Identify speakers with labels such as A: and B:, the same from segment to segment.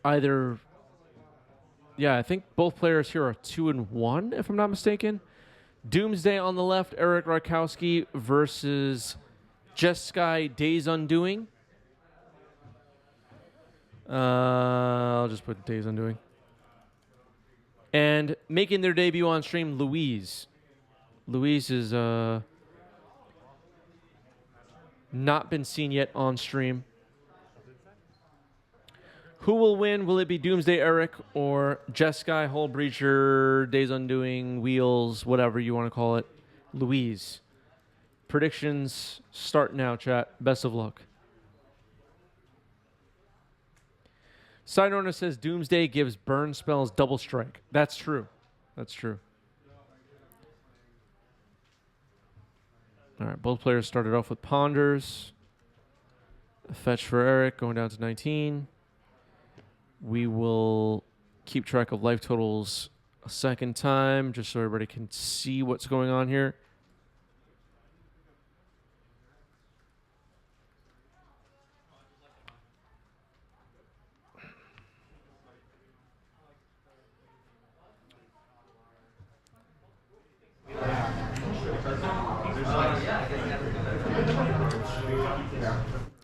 A: either. Yeah, I think both players here are 2-1, if I'm not mistaken. Doomsday on the left, Eric Rakowski versus Jeskai Days Undoing. I'll just put Days Undoing. And making their debut on stream, Louise. Louise is not been seen yet on stream. Who will win? Will it be Doomsday Eric or Jeskai, Hull Breacher, Days Undoing, Wheels, whatever you want to call it? Louise. Predictions start now, chat. Best of luck. Side owner says Doomsday gives burn spells double strike. That's true. That's true. All right, both players started off with Ponders. A fetch for Eric going down to 19. We will keep track of life totals a second time just so everybody can see what's going on here.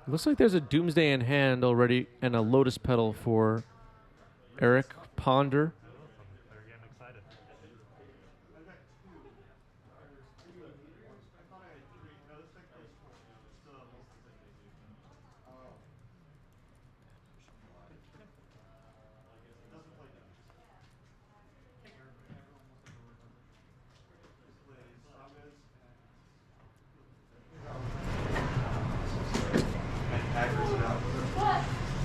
A: Looks like there's a Doomsday in hand already and a Lotus Petal for Eric Ponder.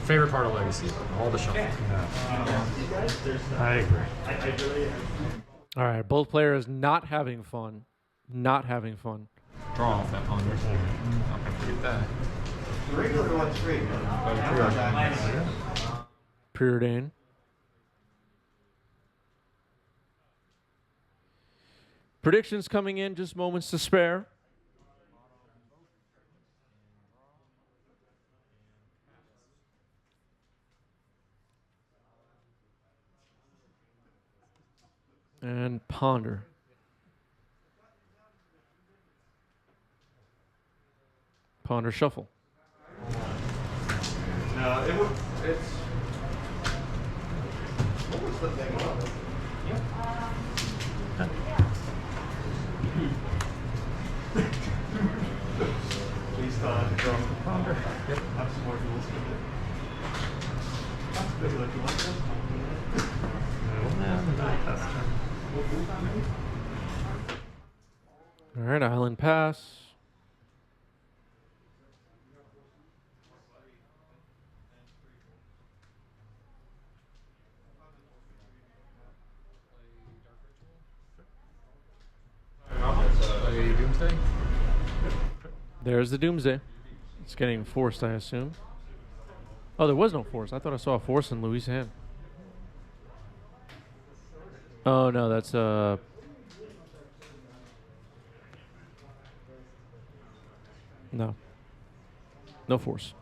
B: Favorite part of Legacy, all the shuffle. I agree.
A: All right, both players not having fun. Not having fun.
B: Draw off that ponder. Not gonna forget that.
C: The regular one's free.
A: Preordain. Predictions coming in, just moments to spare. And Ponder. Ponder shuffle.
C: No, it's. What was the thing about it? Please draw Ponder. Yep. I'm smart to listen to it. That's good. Like, you like this?
A: All right, Island Pass.
B: Doomsday?
A: There's the Doomsday. It's getting forced, I assume. Oh, there was no force. I thought I saw a force in Louis' hand. Oh, no, that's no. No force.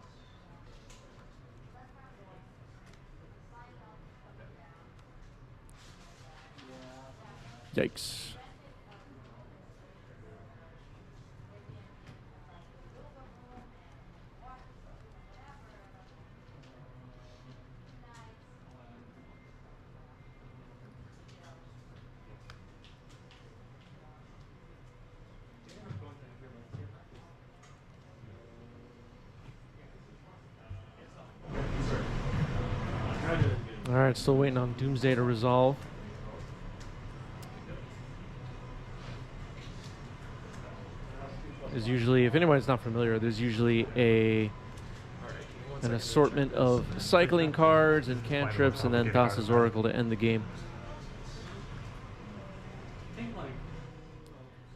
A: Yikes. All right, still waiting on Doomsday to resolve. There's usually, if anybody's not familiar, there's usually an assortment of cycling cards and cantrips, and then Thassa's Oracle to end the game.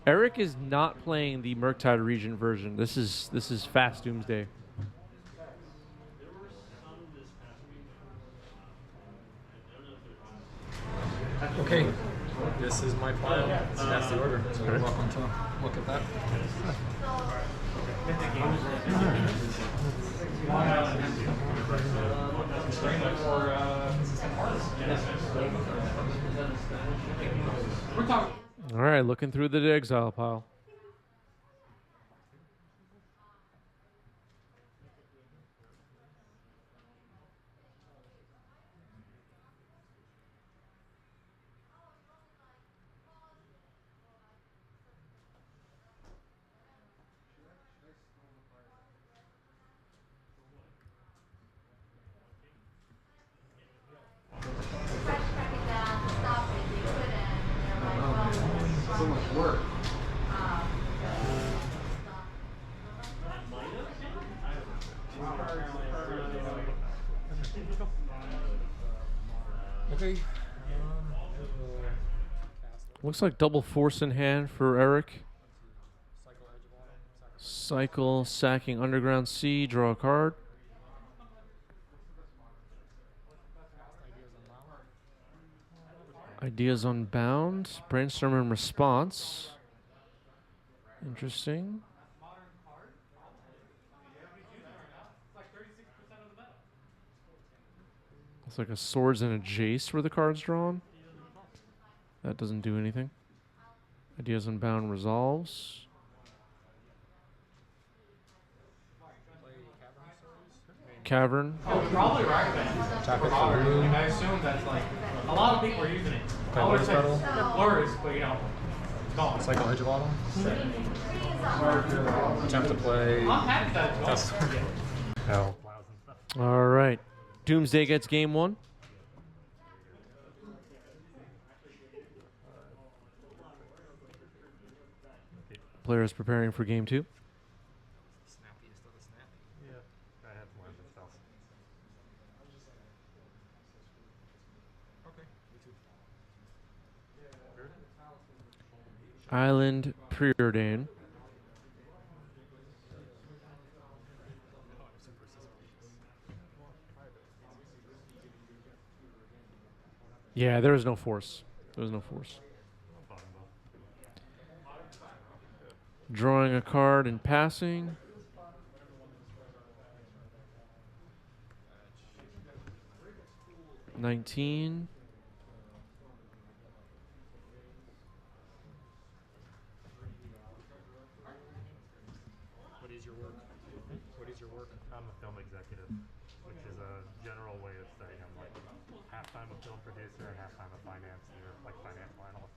A: Eric is not playing the Murktide region version. This is Fast Doomsday.
B: Okay, this is my file. That's the order, so you're welcome to look at that.
C: For
A: All right, looking through the exile pile.
B: So much work. Okay.
A: Looks like double force in hand for Eric. Cycle, sacking Underground Sea, draw a card. Ideas Unbound, brainstorm and response. Interesting. It's like a swords and a jace where the card's drawn. That doesn't do anything. Ideas Unbound resolves. Cavern.
D: Oh, probably right then. I assume that's like a lot of people are using it.
B: Okay,
D: I would
B: what is
D: say
B: battle?
D: they're flurries, but you know, gone.
B: Cycle Edge Bottle. Attempt to play.
D: I'm happy that
B: That's
C: Hell, plows and stuff.
A: All right. Doomsday gets game one. Players preparing for game two.
B: Snappiest of the snappy.
C: Yeah, I have one of those.
B: Okay, me too.
A: Island Preordain. Yeah, there is no force. There's no force. Drawing a card and passing. $19.
B: What is your work? What is your work?
C: I'm a film executive, which is a general way of saying I'm like half-time a film producer and half-time a financier, like financial analyst.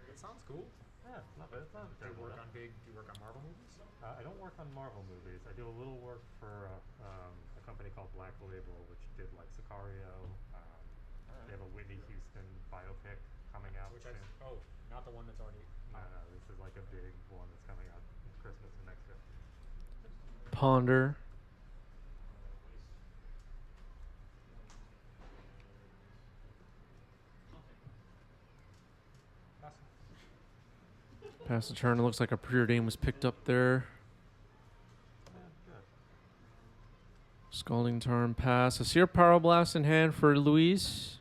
B: It sounds cool.
C: Yeah, it's not bad. It's not
B: Do you
C: terrible.
B: work on Do you work on Marvel movies?
C: I don't work on Marvel movies. I do a little work for a company called Black Label, which did like Sicario. They have a Whitney Houston biopic coming out
B: Which
C: soon.
B: not the one that's already.
C: No, this is like a big one that's coming out Christmas and next year.
A: Ponder. Pass the turn. It looks like a Preordain was picked up there. Scalding Tarn pass. A Seer Pyroblast in hand for Luis.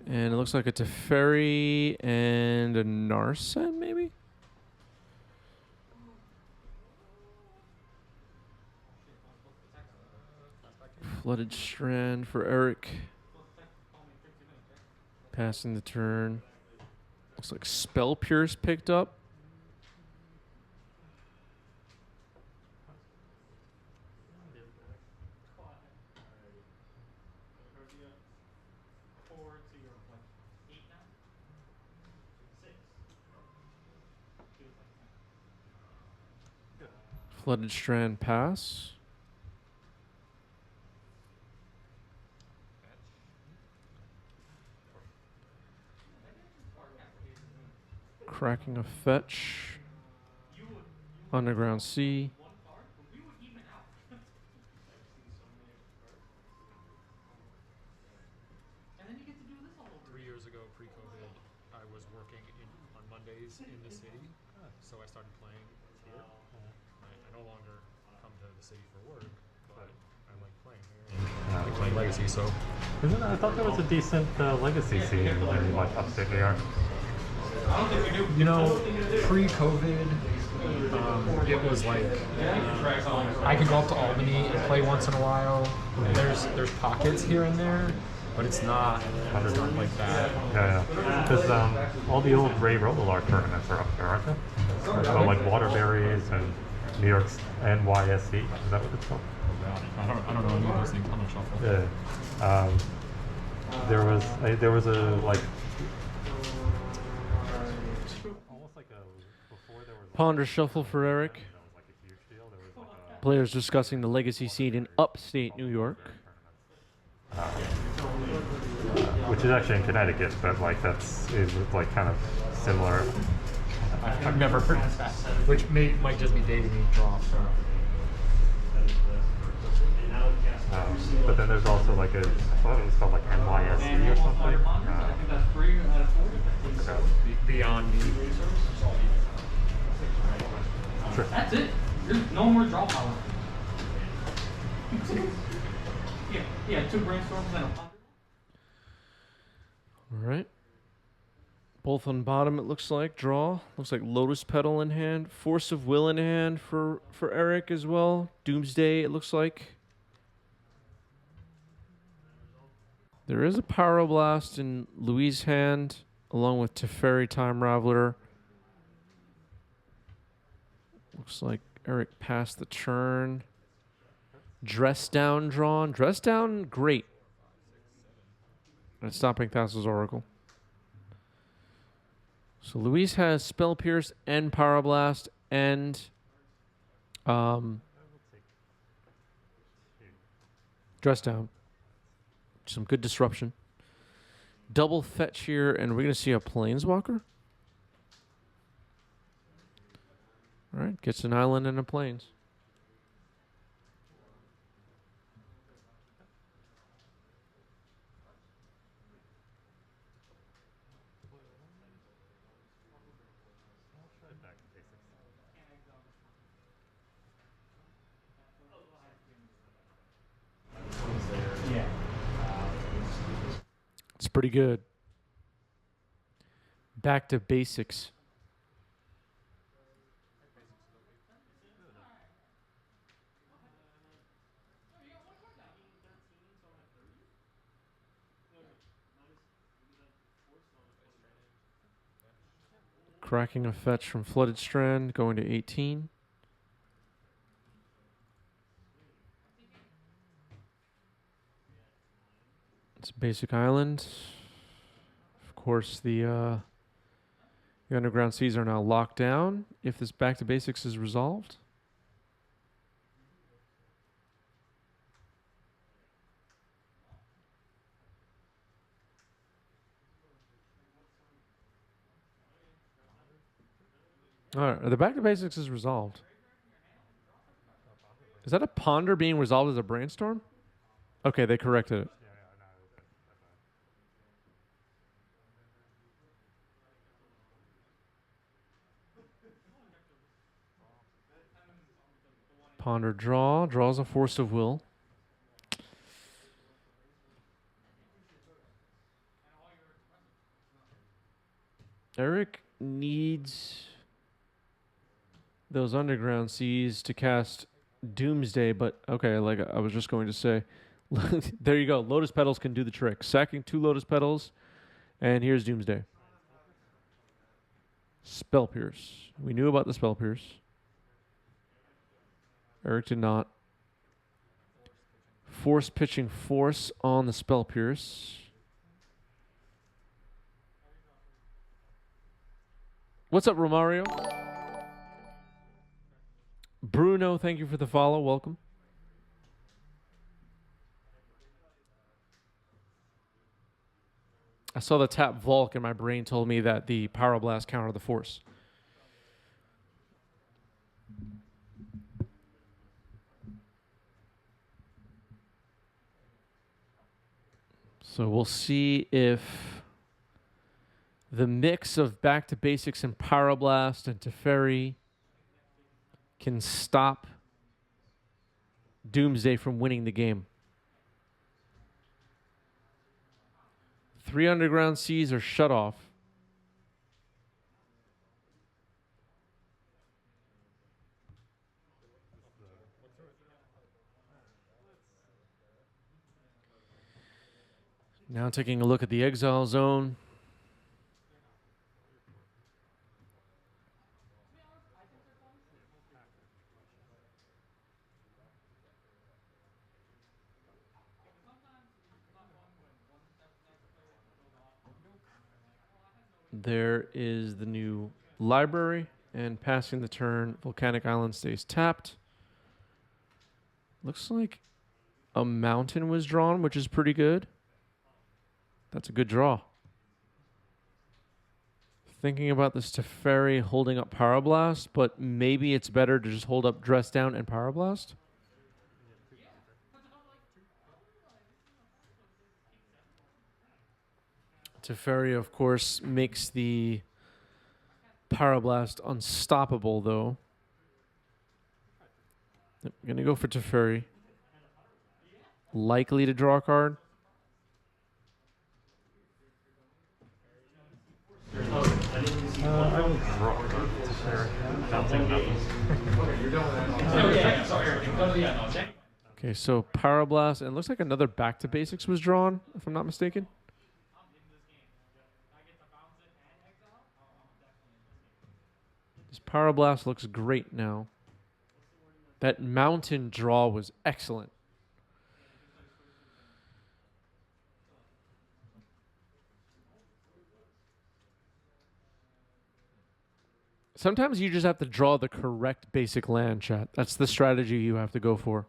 A: And it looks like a Teferi and a Narset, maybe? Flooded Strand for Eric. Passing the turn. Looks like Spell Pierce picked up. Flooded Strand pass. Cracking a fetch. Underground Sea.
D: And then you get to do this all over.
B: 3 years ago, pre-COVID, I was working on Mondays in the city, so I started playing here. I no longer come to the city for work, but I like playing here. I like playing Legacy, so
C: I thought there was a decent legacy scene in like upstate New York.
D: I don't think we do.
B: you know, pre-COVID, it was like I could go up to Albany and play once in a while. There's pockets here and there, but it's not like that.
C: Yeah, because all the old Ray Robillard tournaments are up there, aren't they? So like Waterbury's and New York's NYSE, is that what it's called?
B: I don't know any of those things. I'm gonna shuffle.
C: Yeah. There was a like almost like a before there was
A: Ponder shuffle for Eric.
C: that was like a huge deal. There was like a
A: Players discussing the legacy seed in upstate New York.
C: which is actually in Connecticut, but like is like kind of similar.
B: I've never heard of that, which might just be dating me draw. So.
C: But then there's also like I thought it was called like NYSE or something.
B: Beyond me.
C: Sure.
D: That's it. There's no more draw power. yeah, 2 brainstorms and a ponder.
A: All right. Both on bottom, it looks like. Draw. Looks like Lotus Petal in hand. Force of Will in hand for Eric as well. Doomsday, it looks like. There is a Pyroblast in Louis' hand, along with Teferi Time Raveler. Looks like Eric passed the turn. Dress Down drawn. Dress Down, great. And Stomping Thistle's Oracle. So Louise has Spell Pierce and Pyroblast and Dress Down. Some good disruption. Double fetch here, and we're going to see a Planeswalker. All right, gets an island and a plains.
D: Yeah.
A: It's pretty good. Back to basics. Cracking a fetch from Flooded Strand, going to 18. It's a basic island. Of course, the underground seas are now locked down if this back to basics is resolved. All right, the back to basics is resolved. Is that a ponder being resolved as a brainstorm? Okay, they corrected it. Ponder draw. Draws a Force of Will. Eric needs those underground seas to cast Doomsday, but okay, like I was just going to say, there you go. Lotus Petals can do the trick. Sacking 2 Lotus Petals, and here's Doomsday. Spell Pierce. We knew about the Spell Pierce. Eric did not. Force pitching Force on the Spell Pierce. What's up, Romario? Bruno, thank you for the follow. Welcome. I saw the tap Volk and my brain told me that the Pyroblast countered the Force. So we'll see if the mix of Back to Basics and Pyroblast and Teferi can stop Doomsday from winning the game. 3 underground seas are shut off. Now taking a look at the exile zone. There is the new library, and passing the turn, Volcanic Island stays tapped. Looks like a mountain was drawn, which is pretty good. That's a good draw. Thinking about this Teferi holding up Pyroblast, but maybe it's better to just hold up Dress Down and Pyroblast. Teferi, of course, makes the Pyroblast unstoppable, though. I'm going to go for Teferi. Likely to draw a card.
C: I will draw. Bouncing nothing.
A: Okay, so Pyroblast, and it looks like another Back to Basics was drawn, if I'm not mistaken. This Pyroblast looks great now. That mountain draw was excellent. Sometimes you just have to draw the correct basic land, chat. That's the strategy you have to go for.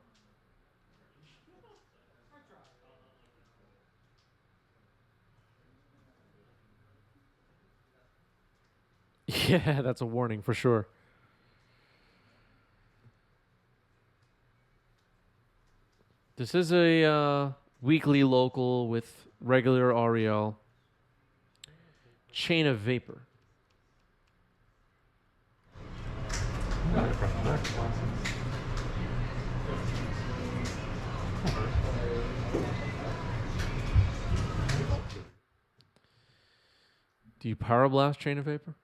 A: Yeah, that's a warning for sure. This is a weekly local with regular Ariel. Chain of Vapor. Do you Pyroblast Chain of Vapor?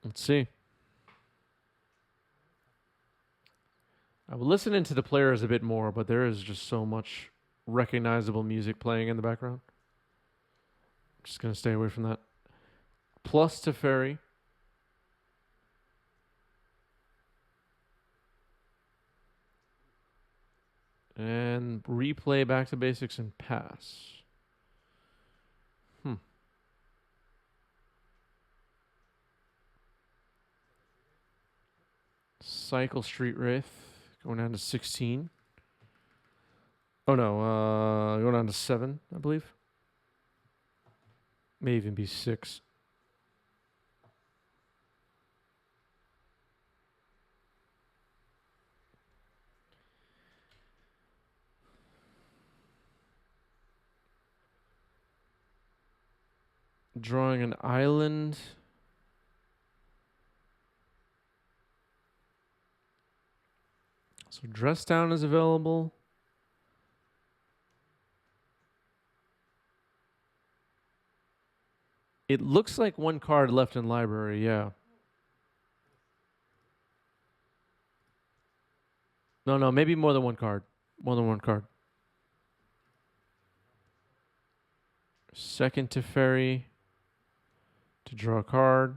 A: Let's see. I will listen into the players a bit more, but there is just so much recognizable music playing in the background. I'm just going to stay away from that. Plus Teferi. And replay Back to Basics and pass. Cycle Street Wraith going down to 16. Oh no, going down to 7, I believe. May even be 6. Drawing an island. So Dress Down is available. It looks like one card left in library, yeah. No, maybe more than one card. More than one card. Second Teferi to draw a card.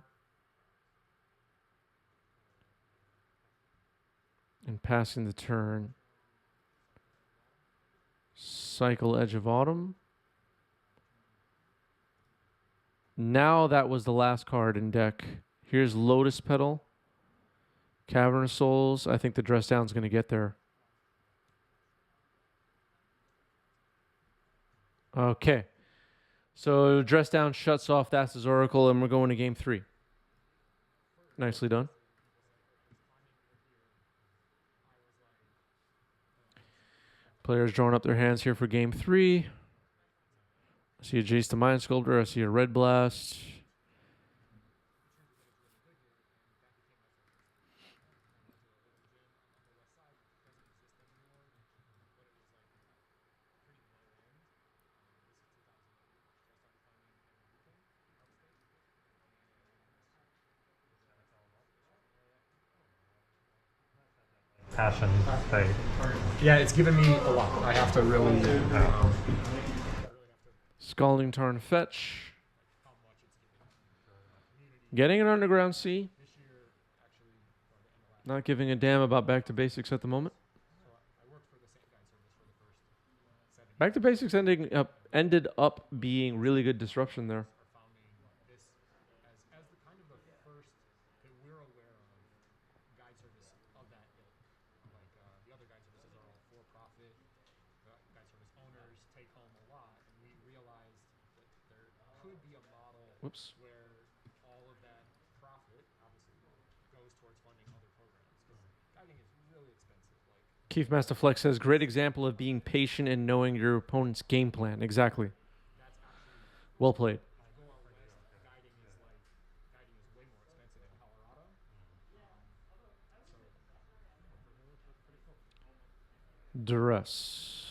A: And passing the turn. Cycle Edge of Autumn. Now that was the last card in deck. Here's Lotus Petal. Cavern of Souls. I think the Dress Down's going to get there. Okay. So Dress Down shuts off Thassa's Oracle, and we're going to game 3. Nicely done. Players drawing up their hands here for game 3. I see a Jace the Mind Sculptor. I see a Red Blast.
C: passion thing.
B: Yeah, it's given me a lot. I have to really.
A: Scalding Tarn Fetch. Getting an Underground Sea. Not giving a damn about Back to Basics at the moment. Back to Basics ended up being really good disruption there.
B: As the kind of the first that we're aware of guide service of that ilk. Like the other guide services are all for profit. The guide service owners take home a lot, and we realized that there could be a model where all of that profit obviously goes towards funding other programs. Because guiding is really expensive. Like
A: Keith Master Flex says, great example of being patient and knowing your opponent's game plan. Exactly. Well played. Duress.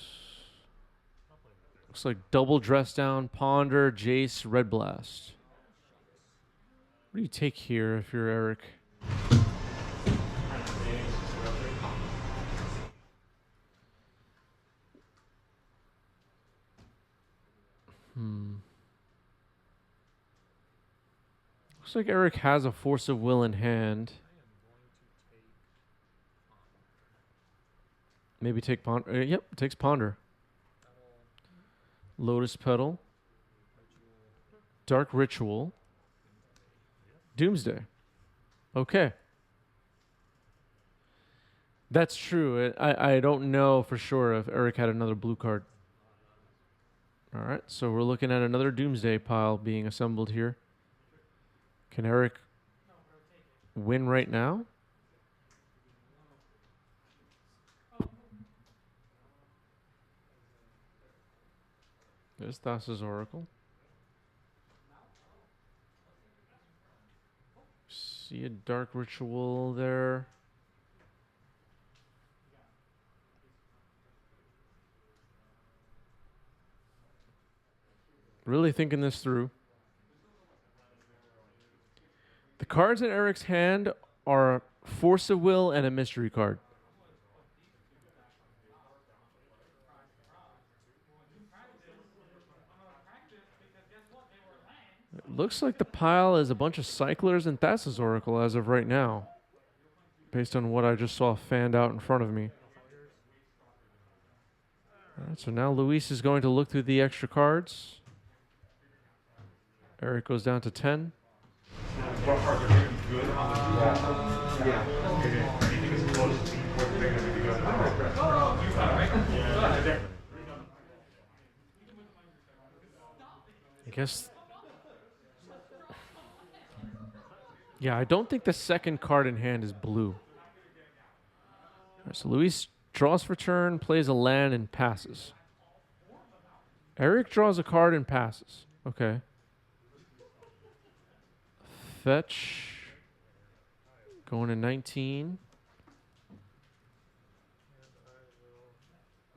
A: Looks like double dress down, Ponder, Jace, Red Blast. What do you take here if you're Eric? Looks like Eric has a Force of Will in hand. Maybe take Ponder. Yep, takes Ponder. Lotus Petal. Dark Ritual. Doomsday. Okay. That's true. I don't know for sure if Eric had another blue card. All right, so we're looking at another Doomsday pile being assembled here. Can Eric win right now? There's Thassa's Oracle. See a Dark Ritual there. Really thinking this through. The cards in Eric's hand are Force of Will and a mystery card. It looks like the pile is a bunch of Cyclers and Thassa's Oracle as of right now, based on what I just saw fanned out in front of me. All right, so now Luis is going to look through the extra cards. Eric goes down to 10. I guess. Yeah, I don't think the second card in hand is blue. All right, so Luis draws for turn, plays a land, and passes. Eric draws a card and passes. Okay. Fetch. Going to 19.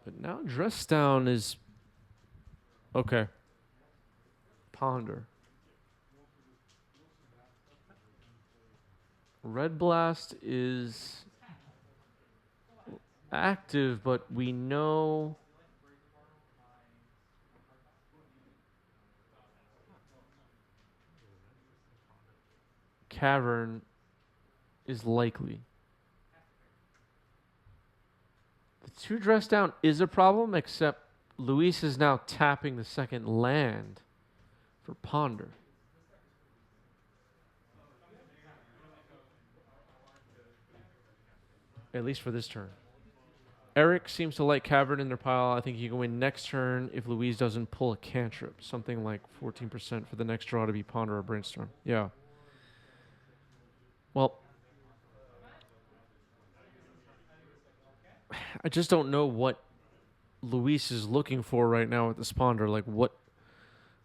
A: But now Dress Down is... Okay. Ponder. Red Blast is active, but we know... Cavern is likely. The 2 Dress Down is a problem, except Luis is now tapping the second land for Ponder. At least for this turn. Eric seems to like Cavern in their pile. I think he can win next turn if Luis doesn't pull a cantrip. Something like 14% for the next draw to be Ponder or Brainstorm. Yeah. Well, I just don't know what Luis is looking for right now with this Ponder. Like,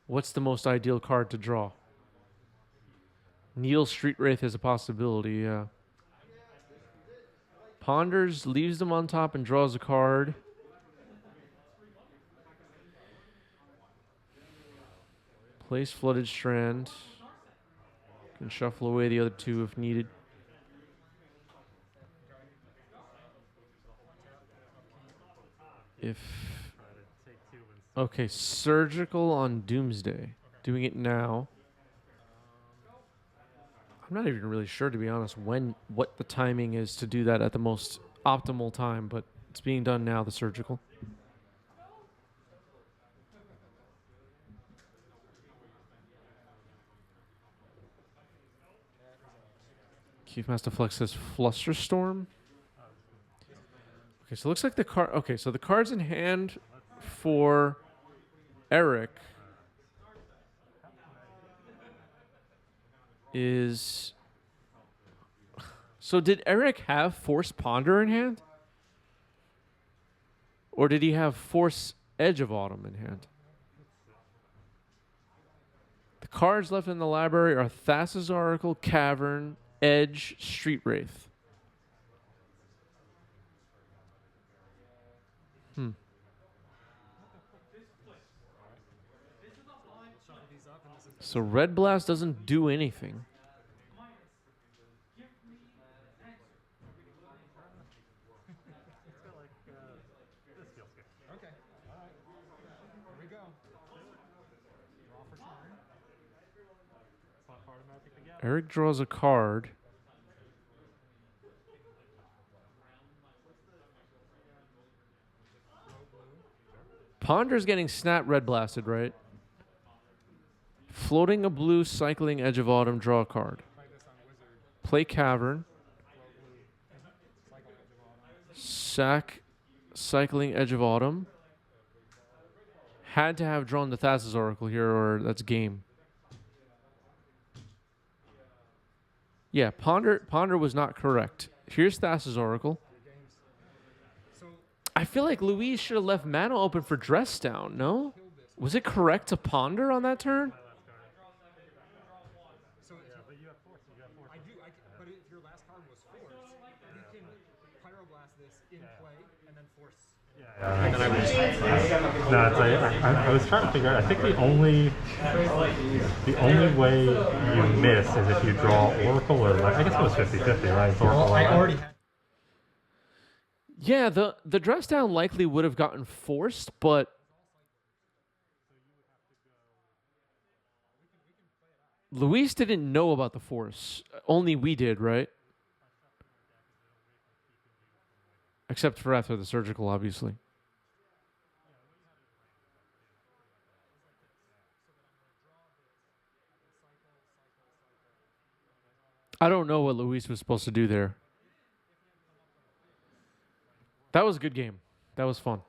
A: what's the most ideal card to draw? Neil Street Wraith is a possibility, yeah. Ponders, leaves them on top, and draws a card. Plays Flooded Strand. Can shuffle away the other 2 if needed. if
C: Take 2 and
A: okay, surgical on Doomsday. Doing it now. I'm not even really sure, to be honest, what the timing is to do that at the most optimal time, but it's being done now. The surgical. Keithmaster Flex says Flusterstorm. Okay, so it looks like the card. Okay, so the cards in hand for Eric is. So did Eric have Force Ponder in hand? Or did he have Force Edge of Autumn in hand? The cards left in the library are Thassa's Oracle, Cavern, Edge, Street Wraith. So Red Blast doesn't do anything.
C: this feels good.
B: Okay. All right. Here we go. Draw for turn.
C: Fun part of Magic the Gathering.
A: Eric draws a card. Ponder's getting snap red blasted, right? Floating a blue, cycling Edge of Autumn, draw a card.
B: Try this on Wizard.
A: Play Cavern.
B: Flow blue. Cycle Edge of Autumn.
A: Sack cycling Edge of Autumn. Had to have drawn the Thassa's Oracle here, or that's game. Yeah, Ponder was not correct. Here's Thassa's Oracle.
B: Your games. So
A: I feel like Louise should have left mana open for Dress Down, no?
B: kill this.
A: Was it correct to Ponder on that turn?
B: So
C: Yeah, but you have force. You got force.
B: I do. But if your last card was Force, you can Pyroblast this in play and then Force.
C: And then no, it's like, I was trying to figure out. I think the only way you miss is if you draw Oracle or I guess it was 50-50, right? It's Oracle.
B: Well, I
C: or
B: already had.
A: Yeah, the Dress Down likely would have gotten forced, but Luis didn't know about the force. Only we did, right? Except for after the surgical, obviously. I don't know what Luis was supposed to do there. That was a good game. That was fun.